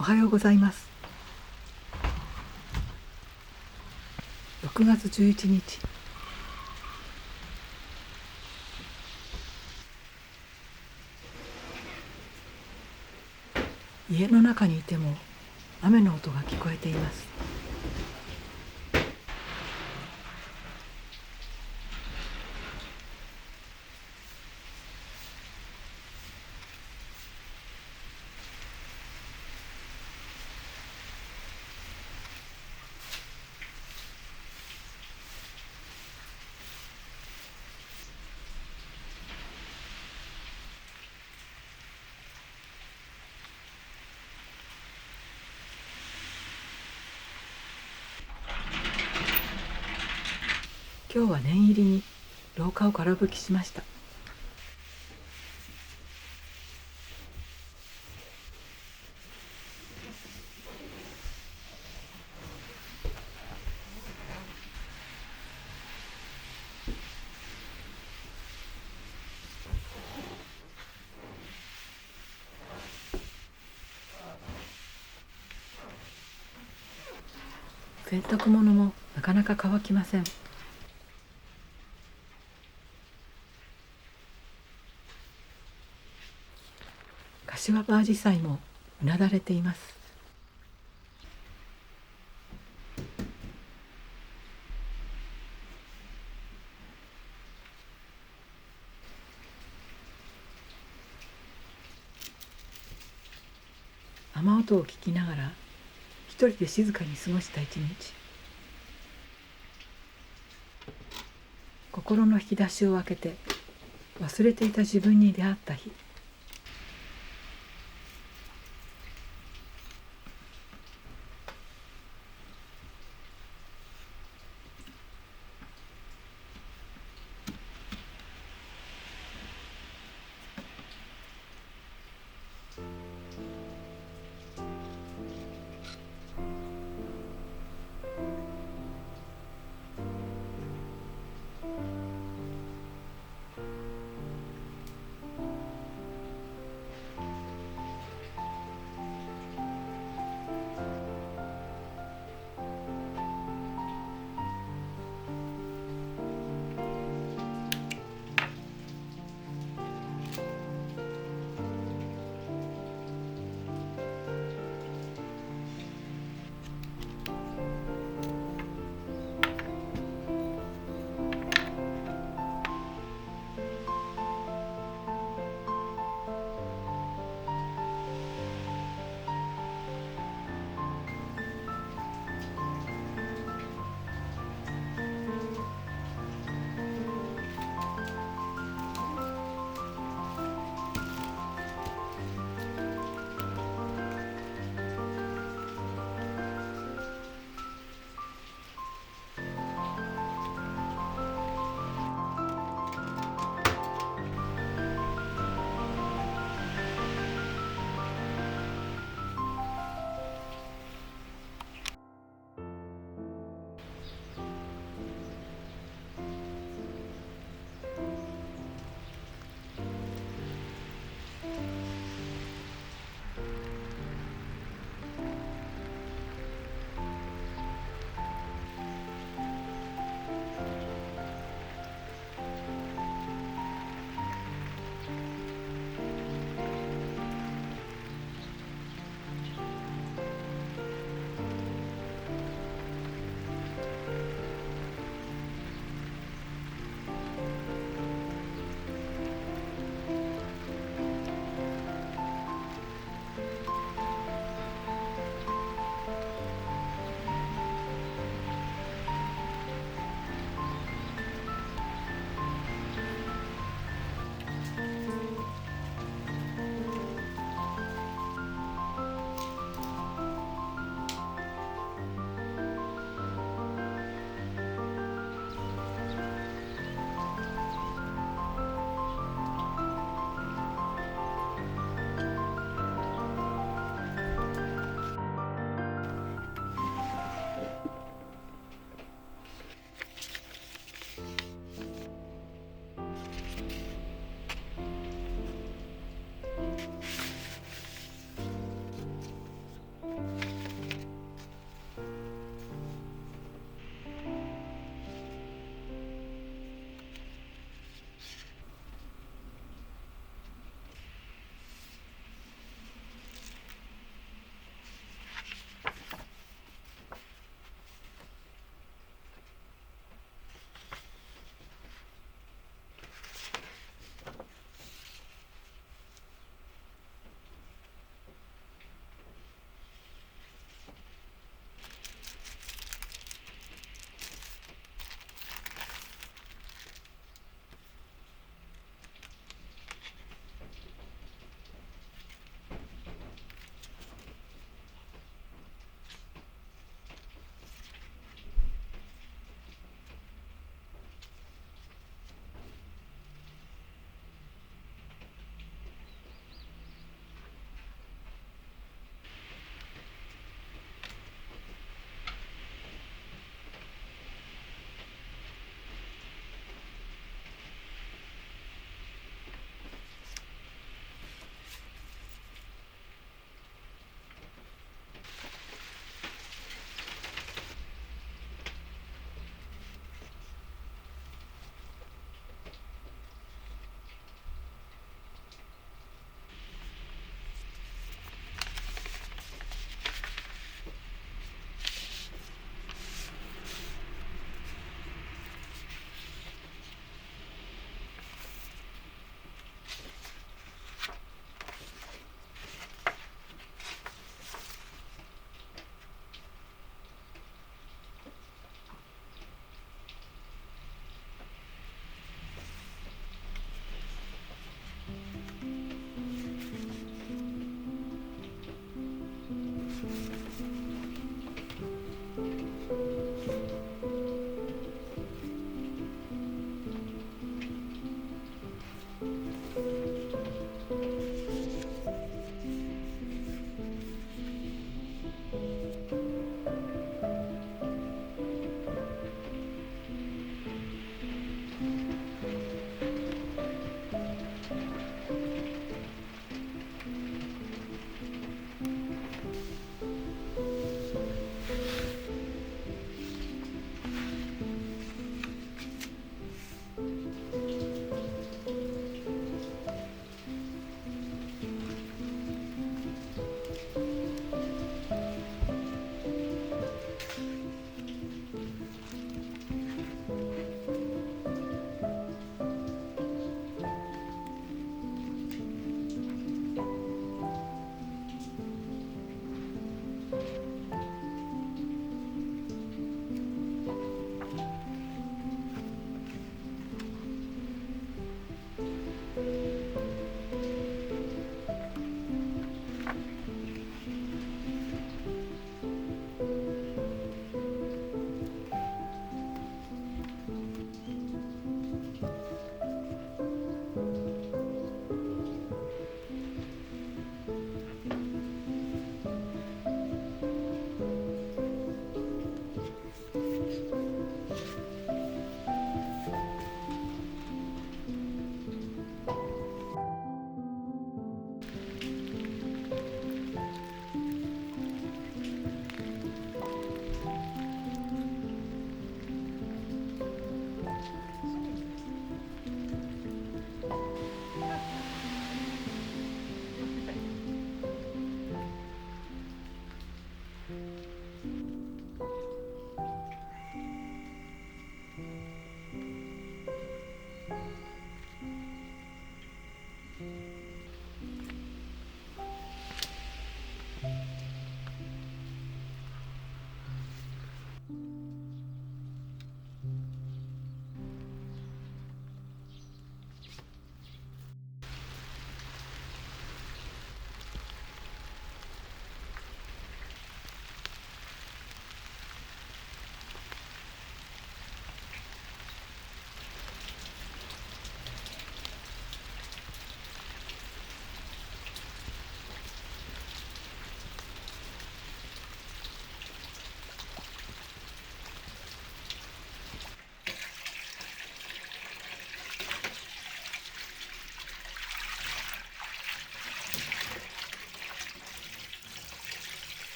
おはようございます。6月11日。家の中にいても雨の音が聞こえています。今日は念入りに廊下をから拭きしました。洗濯物もなかなか乾きません。柏葉アジサイもうなだれています。雨音を聞きながら一人で静かに過ごした一日。心の引き出しを開けて忘れていた自分に出会った日。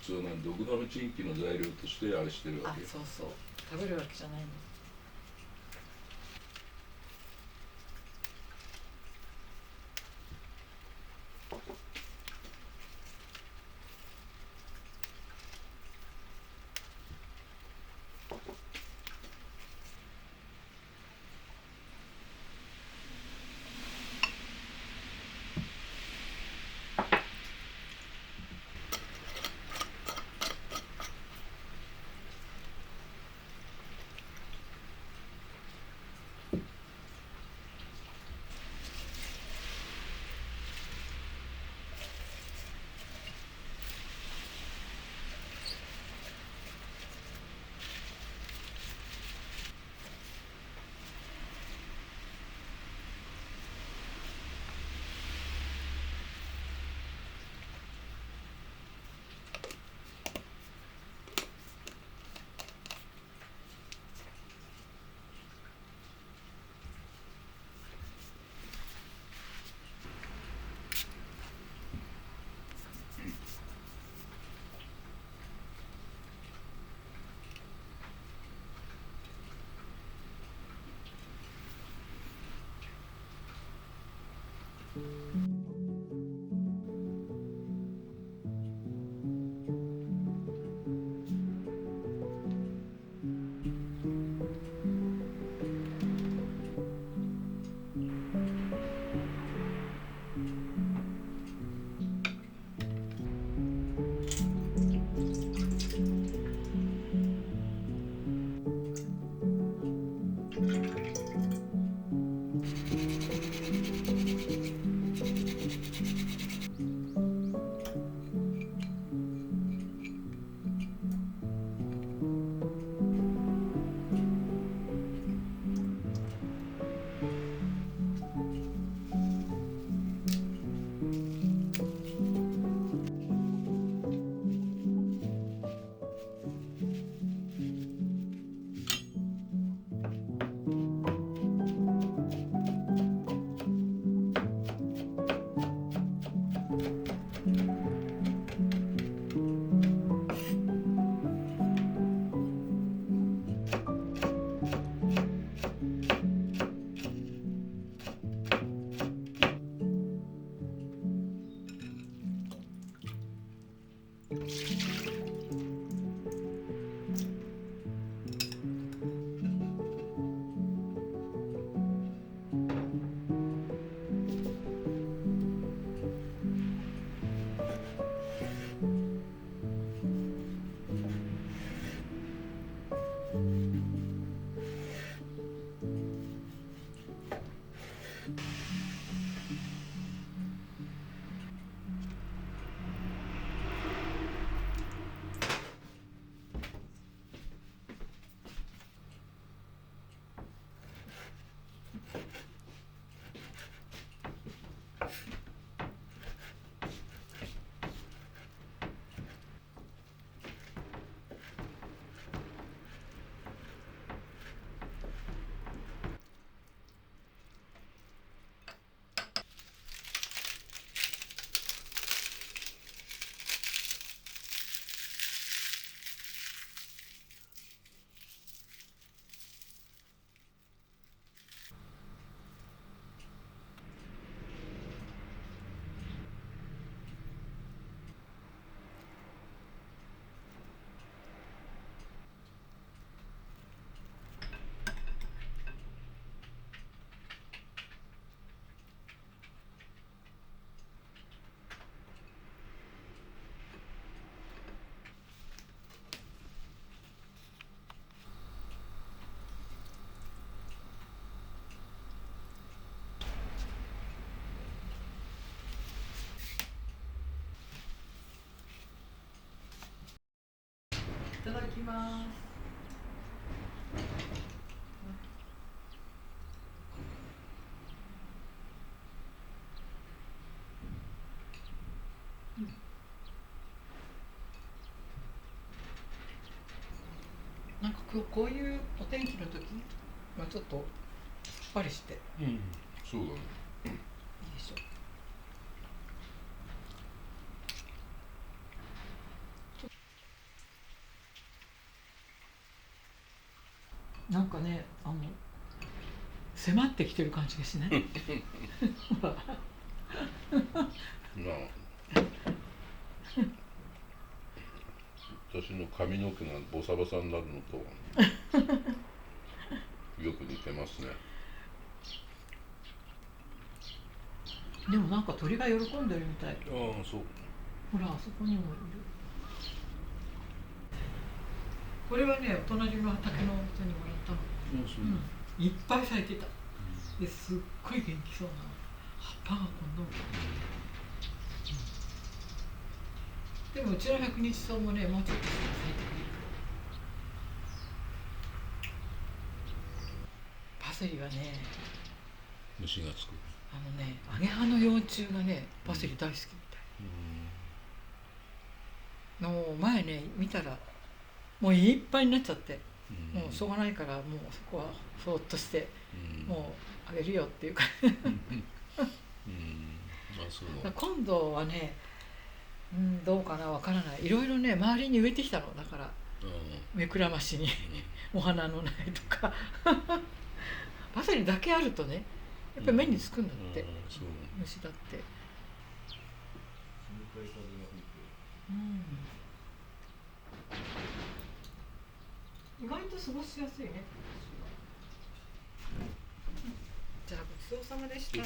通なドクダムチンキの材料としてあれしてるわけよ。そうそう、食べるわけじゃないの。いただきます。なんか今日こういうお天気の時はちょっとさっぱりして、そうだね。いいでしょう。なんかね、迫ってきてる感じがしないほらまあ私の髪の毛がボサボサになるのとよく似てますね。でもなんか鳥が喜んでるみたい。ああ、そう。ほら、あそこにもいる。これはね、隣の畑の人にもらったの。うん、いっぱい咲いてた。ですっごい元気そうな葉っぱがこんな、でもうちの百日草もね、もうちょっと咲いてくれる。パセリはね、虫がつく。アゲハの幼虫がね、パセリ大好きみたい。の前ね、見たらもういっぱいになっちゃって、もうしょうがないから、もうそこはそーっとして、もうあげるよっていうか今度はね、どうかな、わからない。いろいろね、周りに植えてきたのだから、目くらましにお花の苗とかパセリだけあるとね、やっぱり目につくんだって、虫だって。意外と過ごしやすいね。じゃあごちそうさまでした。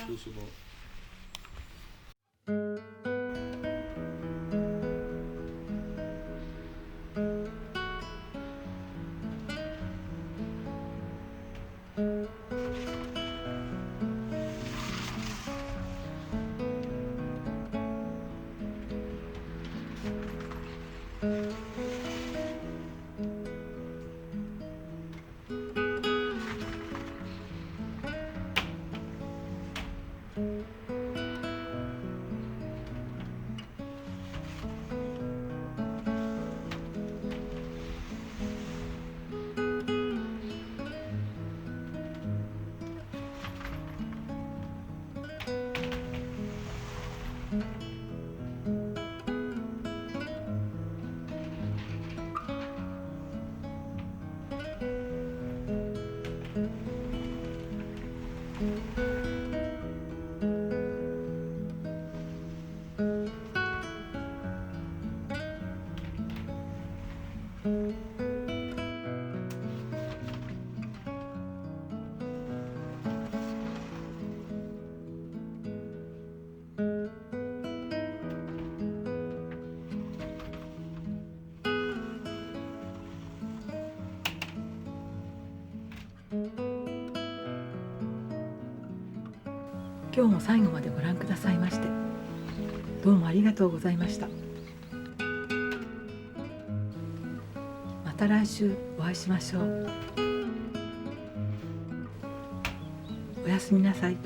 今日も最後までご覧くださいましてどうもありがとうございました。また来週お会いしましょう。おやすみなさい。